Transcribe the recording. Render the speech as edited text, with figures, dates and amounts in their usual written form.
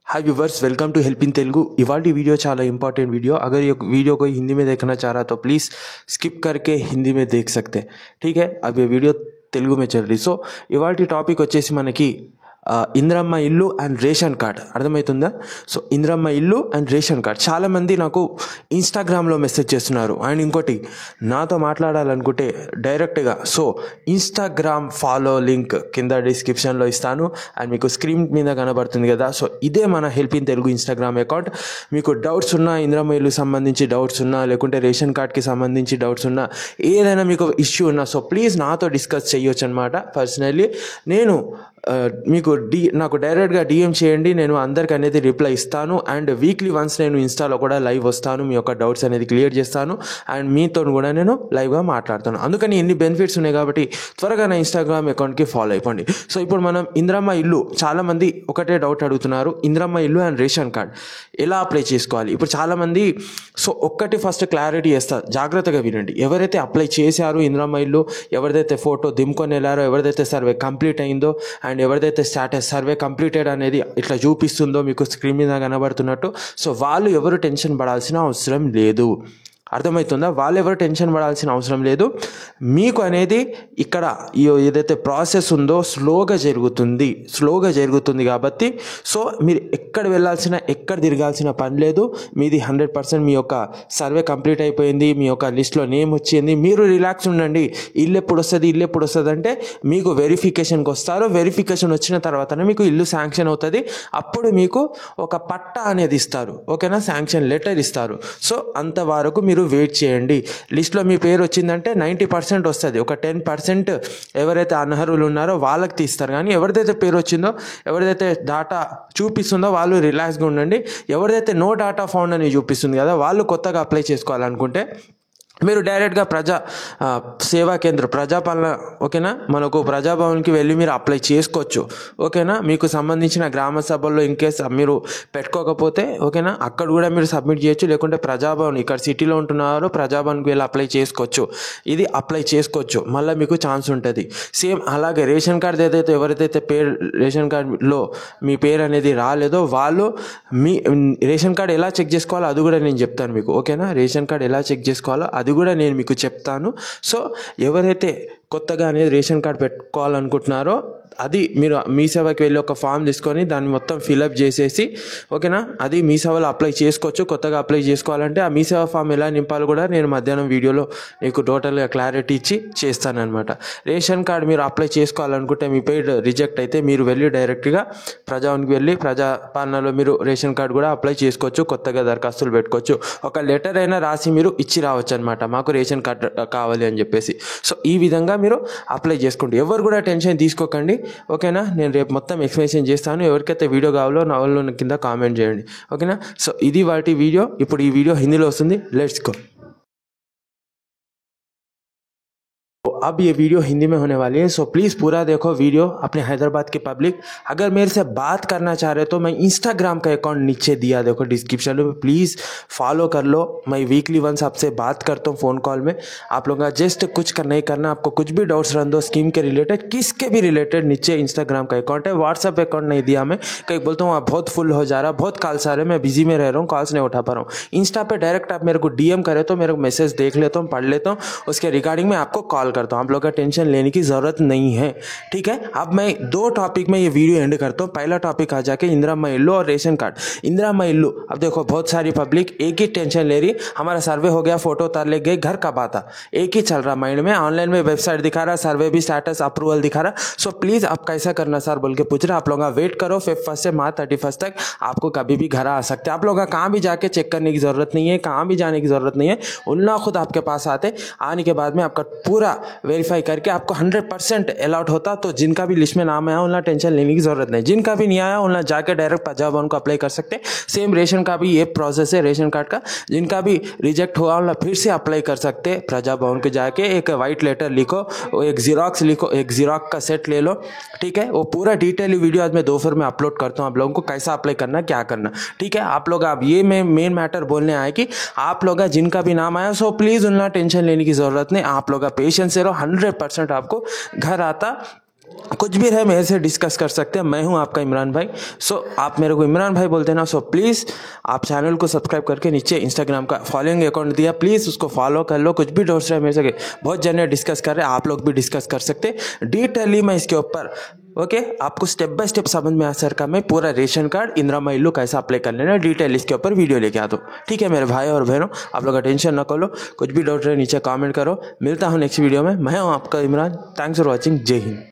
Hi viewers, welcome to help in Telugu. इवाल्टी video చాలా important video. अगर ये वीडियो कोई हिंदी में देखना चाह रहा तो प्लीज़ स्किप करके हिंदी में देख सकते हैं, ठीक है। अब ये वीडियो తెలుగు में चल रही। సో ఇవాల్టి టాపిక్ వచ్చేసి మనకి ఇంద్రమ్మ ఇల్లు అండ్ రేషన్ కార్డ్ అర్థమవుతుందా? సో ఇంద్రమ్మ ఇల్లు అండ్ రేషన్ కార్డ్ చాలామంది నాకు ఇన్స్టాగ్రామ్లో మెసేజ్ చేస్తున్నారు. అండ్ ఇంకోటి, నాతో మాట్లాడాలనుకుంటే డైరెక్ట్గా ఇన్స్టాగ్రామ్ ఫాలో లింక్ కింద డిస్క్రిప్షన్లో ఇస్తాను అండ్ మీకు స్క్రీన్ మీద కనబడుతుంది కదా. సో ఇదే మన help in Telugu Instagram account. మీకు డౌట్స్ ఉన్నా, ఇంద్రమ్మ ఇల్లు సంబంధించి డౌట్స్ ఉన్నా, లేకుంటే రేషన్ కార్డ్కి సంబంధించి డౌట్స్ ఉన్నా, ఏదైనా మీకు ఇష్యూ ఉన్నా సో ప్లీజ్ నాతో డిస్కస్ చేయొచ్చు అనమాట. పర్సనల్లీ నేను మీకు నాకు డైరెక్ట్గా డిఎం చేయండి, నేను అందరికి అనేది రిప్లై ఇస్తాను. అండ్ వీక్లీ వన్స్ నేను ఇన్స్టాలో కూడా లైవ్ వస్తాను, మీ యొక్క డౌట్స్ అనేది క్లియర్ చేస్తాను అండ్ మీతో కూడా నేను లైవ్గా మాట్లాడతాను. అందుకని ఎన్ని బెనిఫిట్స్ ఉన్నాయి కాబట్టి త్వరగా నా ఇన్స్టాగ్రామ్ అకౌంట్కి ఫాలో అయిపోండి. సో ఇప్పుడు మనం ఇంద్రమ్మ ఇల్లు, చాలామంది ఒకటే డౌట్ అడుగుతున్నారు, ఇంద్రమ్మ ఇల్లు అండ్ రేషన్ కార్డ్ ఎలా అప్లై చేసుకోవాలి. ఇప్పుడు చాలామంది ఒక్కటి ఫస్ట్ క్లారిటీ చేస్తారు, జాగ్రత్తగా వినండి. ఎవరైతే అప్లై చేశారో ఇంద్రమ్మ ఇల్లు, ఎవరిదైతే ఫోటో దింపుకొని వెళ్ళారో, ఎవరిదైతే సర్వే కంప్లీట్ అయిందో అండ్ ఎవరిదైతే స్టాటస్ సర్వే కంప్లీటెడ్ అనేది ఇట్లా చూపిస్తుందో మీకు స్క్రీన్ మీద కనబడుతున్నట్టు, సో వాళ్ళు ఎవరు టెన్షన్ పడాల్సిన అవసరం లేదు. అర్థమవుతుందా? వాళ్ళు ఎవరు టెన్షన్ పడాల్సిన అవసరం లేదు. మీకు అనేది ఇక్కడ ఏదైతే ప్రాసెస్ ఉందో స్లోగా జరుగుతుంది కాబట్టి సో మీరు ఎక్కడ వెళ్ళాల్సిన, ఎక్కడ తిరగాల్సిన పని లేదు. మీది 100% మీ యొక్క సర్వే కంప్లీట్ అయిపోయింది, మీ యొక్క లిస్ట్లో నేమ్ వచ్చింది. మీరు రిలాక్స్ ఉండండి. ఇల్లు ఎప్పుడు వస్తుంది అంటే మీకు వెరిఫికేషన్కి వస్తారు. వెరిఫికేషన్ వచ్చిన తర్వాతనే మీకు ఇల్లు శాంక్షన్ అవుతుంది. అప్పుడు మీకు ఒక పట్టా అనేది ఇస్తారు, ఓకేనా, శాంక్షన్ లెటర్ ఇస్తారు. సో అంతవరకు మీరు వెయిట్ చేయండి. లిస్ట్లో మీ పేరు వచ్చిందంటే 90% వస్తుంది. ఒక 10% ఎవరైతే అనర్హులు ఉన్నారో వాళ్ళకి తీస్తారు. కానీ ఎవరిదైతే పేరు వచ్చిందో, ఎవరిదైతే డాటా చూపిస్తుందో వాళ్ళు రిలాక్స్గా ఉండండి. ఎవరిదైతే నో డాటా ఫౌండ్ అని చూపిస్తుంది కదా, వాళ్ళు కొత్తగా అప్లై చేసుకోవాలనుకుంటే మీరు డైరెక్ట్గా సేవా కేంద్రం ప్రజాపాలన, ఓకేనా, మనకు ప్రజాభవన్కి వెళ్ళి మీరు అప్లై చేసుకోవచ్చు, ఓకేనా. మీకు సంబంధించిన గ్రామ సభల్లో ఇన్ కేస్ మీరు పెట్టుకోకపోతే, ఓకేనా, అక్కడ కూడా మీరు సబ్మిట్ చేయొచ్చు. లేకుంటే ప్రజాభవన్, ఇక్కడ సిటీలో ఉంటున్నారో ప్రజాభవన్కి వెళ్ళి అప్లై చేసుకోవచ్చు. ఇది అప్లై చేసుకోవచ్చు, మళ్ళీ మీకు ఛాన్స్ ఉంటుంది. సేమ్ అలాగే రేషన్ కార్డ్ ఏదైతే ఎవరైతే రేషన్ కార్డులో మీ పేరు అనేది రాలేదో వాళ్ళు మీ రేషన్ కార్డ్ ఎలా చెక్ చేసుకోవాలో అది కూడా నేను చెప్తాను మీకు, ఓకేనా. రేషన్ కార్డ్ ఎలా చెక్ చేసుకోవాలో అది కూడా నేను మీకు చెప్తాను. సో ఎవరైతే కొత్తగా అనేది రేషన్ కార్డ్ పెట్టుకోవాలనుకుంటున్నారో అది మీరు మీ సేవకి వెళ్ళి ఒక ఫామ్ తీసుకొని దాన్ని మొత్తం ఫిలప్ చేసేసి, ఓకేనా, అది మీ సేవలో అప్లై చేసుకోవచ్చు. కొత్తగా అప్లై చేసుకోవాలంటే ఆ మీ సేవ ఫామ్ ఎలా నింపాలో కూడా నేను మధ్యాహ్నం వీడియోలో మీకు టోటల్గా క్లారిటీ ఇచ్చి చేస్తానన్నమాట. రేషన్ కార్డ్ మీరు అప్లై చేసుకోవాలనుకుంటే మీ పేరు రిజెక్ట్ అయితే మీరు వెళ్ళి డైరెక్ట్గా ప్రజాభవన్కి వెళ్ళి ప్రజాపాలనలో మీరు రేషన్ కార్డ్ కూడా అప్లై చేసుకోవచ్చు. కొత్తగా దరఖాస్తులు పెట్టుకోవచ్చు. ఒక లెటర్ అయినా రాసి మీరు ఇచ్చి రావచ్చు అనమాట, మాకు రేషన్ కార్డ్ కావాలి అని చెప్పేసి. సో ఈ విధంగా మీరు అప్లై చేసుకోండి. ఎవరు కూడా టెన్షన్ తీసుకోకండి, ఓకేనా. నేను రేపు మొత్తం ఎక్స్ప్లెనేషన్ చేస్తాను. ఎవరికైతే వీడియో కావాలో నా వాళ్ళు కింద కామెంట్ చేయండి, ఓకేనా. సో ఇది వాటి వీడియో. ఇప్పుడు ఈ వీడియో హిందీలో వస్తుంది. Let's go. अब ये वीडियो हिंदी में होने वाली है, सो प्लीज़ पूरा देखो वीडियो अपने हैदराबाद के पब्लिक। अगर मेरे से बात करना चाह रहे हो तो मैं इंस्टाग्राम का अकाउंट नीचे दिया देखो डिस्क्रिप्शन में, प्लीज़ फॉलो कर लो। मैं वीकली वंस आपसे बात करता हूँ फ़ोन कॉल में। आप लोगों का जस्ट कुछ नहीं करना, आपको कुछ भी डाउट्स रह दो स्कीम के रिलेटेड, किसके भी रिलेटेड, नीचे इंस्टाग्राम का अकाउंट है। व्हाट्सअप अकाउंट नहीं दिया मैं, कहीं बोलता हूँ आप बहुत फुल हो जा रहा, बहुत कॉल्स आ रहे, मैं बिजी में रह रहा हूँ, कॉल्स नहीं उठा पा रहा हूँ। इंस्टा पर डायरेक्ट आप मेरे को DM करे तो मेरे को मैसेज देख लेता हूँ, पढ़ लेता हूँ, उसके रिगार्डिंग में आपको कॉल करता हूँ। आप लोग का टेंशन लेने की ज़रूरत नहीं है, ठीक है। अब मैं 2 टॉपिक में ये वीडियो एंड करता हूँ। पहला टॉपिक आ जाके इंदिरा इल्लू और रेशन कार्ड। इंदिरा इल्लू, अब देखो बहुत सारी पब्लिक एक ही टेंशन ले रही, हमारा सर्वे हो गया, फोटो उतार ले गए, घर कब आता, एक ही चल रहा माइंड में। ऑनलाइन में वेबसाइट दिखा रहा, सर्वे भी स्टेटस अप्रूवल दिखा रहा। सो प्लीज़ आप कैसा करना सर बोल के पूछ रहे, आप लोग वेट करो। 1 से मार्च 31 तक आपको कभी भी घर आ सकते हैं। आप लोग कहाँ भी जाके चेक करने की ज़रूरत नहीं है, कहाँ भी जाने की ज़रूरत नहीं है। उनना खुद आपके पास आते, आने के बाद में आपका पूरा वेरीफाई करके आपको 100% अलॉट होता। तो जिनका भी लिस्ट में नाम आया उनका टेंशन लेने की ज़रूरत नहीं। जिनका भी नहीं आया उनका जाके डायरेक्ट प्रजाभवन को अप्लाई कर सकते। सेम रेशन का भी ये प्रोसेस है, रेशन कार्ड का। जिनका भी रिजेक्ट हुआ उनका फिर से अप्लाई कर सकते। प्रजाभवन को जाके एक वाइट लेटर लिखो, एक जीरोक्स लिखो, एक जीरोक्स का सेट ले लो, ठीक है। वो पूरा डिटेल वीडियो आज मैं दोपहर में अपलोड करता हूँ आप लोगों को, कैसा अप्लाई करना, क्या करना, ठीक है। आप लोग अब ये मैं मेन मैटर बोलने आए कि आप लोग जिनका भी नाम आया सो प्लीज़ उनका टेंशन लेने की ज़रूरत नहीं। आप लोग पेशेंस से रहो, 100% आपको घर आता कुछ भी रहे मेरे से डिस्कस कर सकते हैं। मैं हूं आपका इमरान भाई। सो आप मेरे को इमरान भाई बोलते हैं ना, सो प्लीज़ आप चैनल को सब्सक्राइब करके नीचे इंस्टाग्राम का फॉलोइंग अकाउंट दिया, प्लीज़ उसको फॉलो कर लो। कुछ भी डाउट्स रहे मेरे से, बहुत जने डिस्कस कर रहे हैं, आप लोग भी डिस्कस कर सकते डिटेली मैं इसके ऊपर। ओके, आपको स्टेप बाय स्टेप समझ में आ सर का मैं पूरा रेशन कार्ड इंदिरा महिलू कैसा अप्लाई कर लेना डिटेल इसके ऊपर वीडियो लेके आ दो। ठीक है मेरे भाई और बहनों, आप लोग टेंशन ना करो, कुछ भी डाउट रहे नीचे कमेंट करो। मिलता हूँ नेक्स्ट वीडियो में। मैं हूँ आपका इमरान। Thanks for watching. जय हिंद।